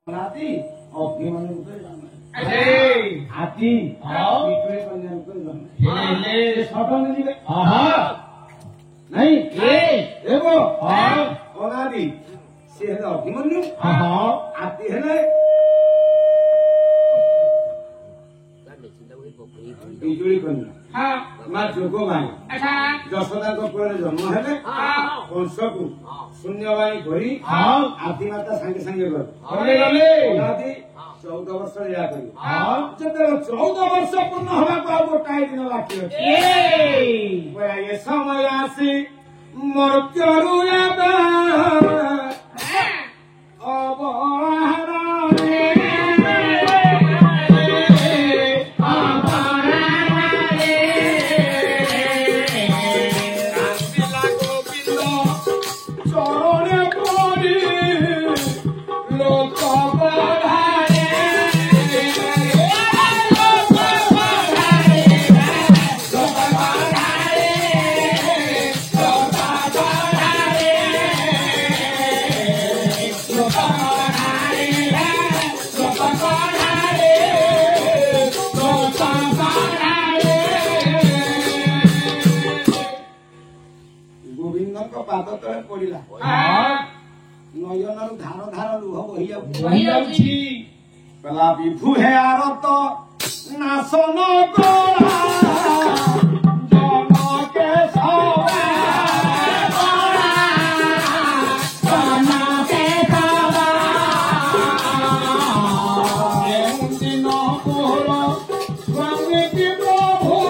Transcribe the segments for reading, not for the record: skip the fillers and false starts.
नाती अभिमन्यु हाथी नहीं देखो अनादि से अभिमन्यु हाथी है बिजुली कन्या माँ जोग माई यशोदा जन्म है कंस को शून्यवाणी करी आदिमाता सांगे सांगे गले 14 वर्ष लीला करी जब 14 वर्ष पूर्ण हवा को गोटाए दिन बाकी अच्छे ये समय आसी मृत्यु पाद तले पड़िला नयन धार धार लुह बही जाउछि पला विभु हे आरत नासन करा जन के सवा जन के सवा दिन पुर स्वामी की प्रभु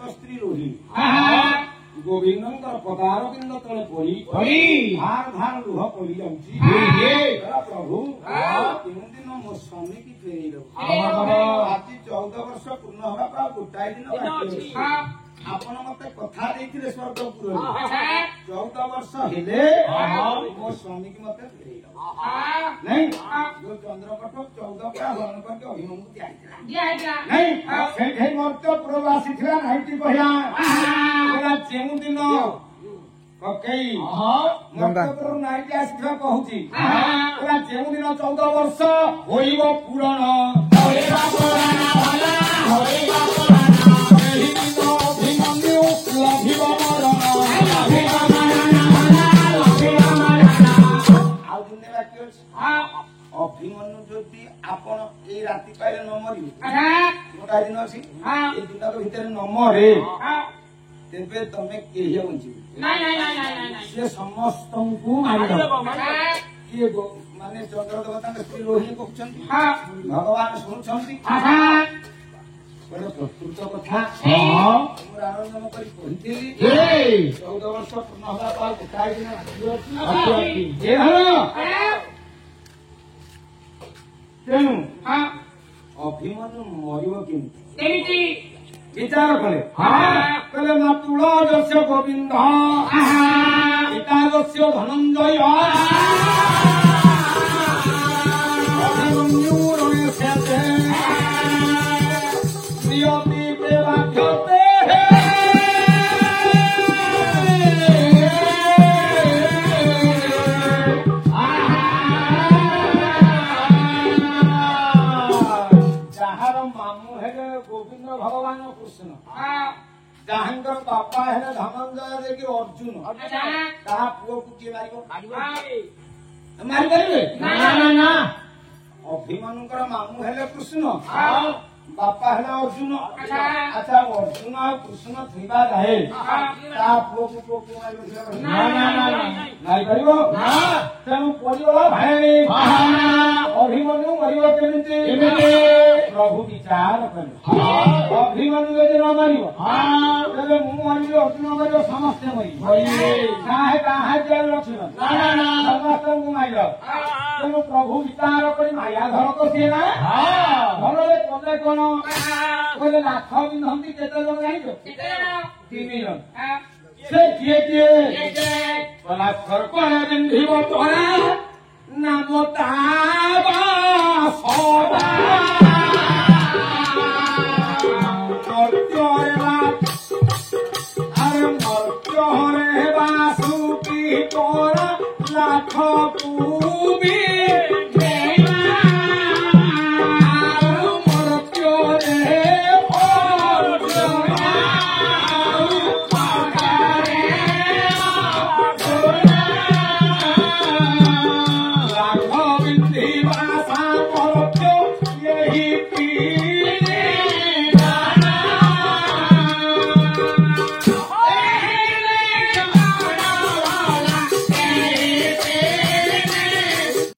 स्त्री रोहिणी गोविंद पदार बिंद तले पड़ी धार धार लुह पड़ी जाऊँगी प्रभु तीन दिन मो स्वामी की फेरी आज 14 वर्ष पूर्ण हवा का गोटाए दिन आपण मते कथा देथिले स्वर्गपुर 14 वर्ष हेले मो स्वामी की मते फेरी नहीं जो चंद्रकट 14 का हरण करके अभिमन्यु दिया नहीं से मर्त्य प्रवासी थिला नाइटी कहिया ओरा जेउ दिन ककई मर्त्य नाइटी आसिथिला कहूची ओरा जेउ दिन 14 वर्ष होइबो पुराण होइबो पुराण भला होइबो पुराण एही दिन अभिमन्यु लभिबो मरण लभिबो मरण भला लभिबो मरण आउ दुने बाकी अछि अभिमन्यु ज्योति आपण ए राति पाइले न मरिबे गोटा दिन अछि ए दिन भीतर न मरे तेबे तमे केहि बंचिबे नहीं से समस्त को मारि दबो ये माने चंद्र देवता स्त्री रोहिणी कहछन भगवान सुनछन्ती बड़े प्रकृत कथा मोर आनंद करी कहितेली 14 वर्ष पूर्ण होला पाल गोटाए दिन अछि ए हर तेणु अभिमन्यु मरिब केମିତି विचार कले कले मातुला जस्य गोविंद पिता जस्य धनंजय अभिमन्यु रणे सेते नियति प्रेमाख्यते गोविंद भगवान कृष्ण जहांगर बापा है धनंजय देखिए अर्जुन कहा पुओ को किए मारी पारे ना अभिमन्युकर मामू है कृष्ण बापा है अर्जुन अच्छा अर्जुन और कृष्ण थिबा जाए ता पुओ को मारी पारिबो तेणु परिवार भाई अभिमन्यु मरिबो केमिति प्रभु विचार कले अभिमन्यु यदि न मारिबो तेबे मु मारिबो अर्जुन मारिबो समस्त मरिबो काहे जेल अछि ना समस्त मु मारिबो तेणु प्रभु विचार करी माया धर को सिए ना धरले पदे को कौन बोले लाख पिंधती केते जन जानिछ 3 जन से किए बोला सरकार पिंधिब तोरा नाम ताबा सदा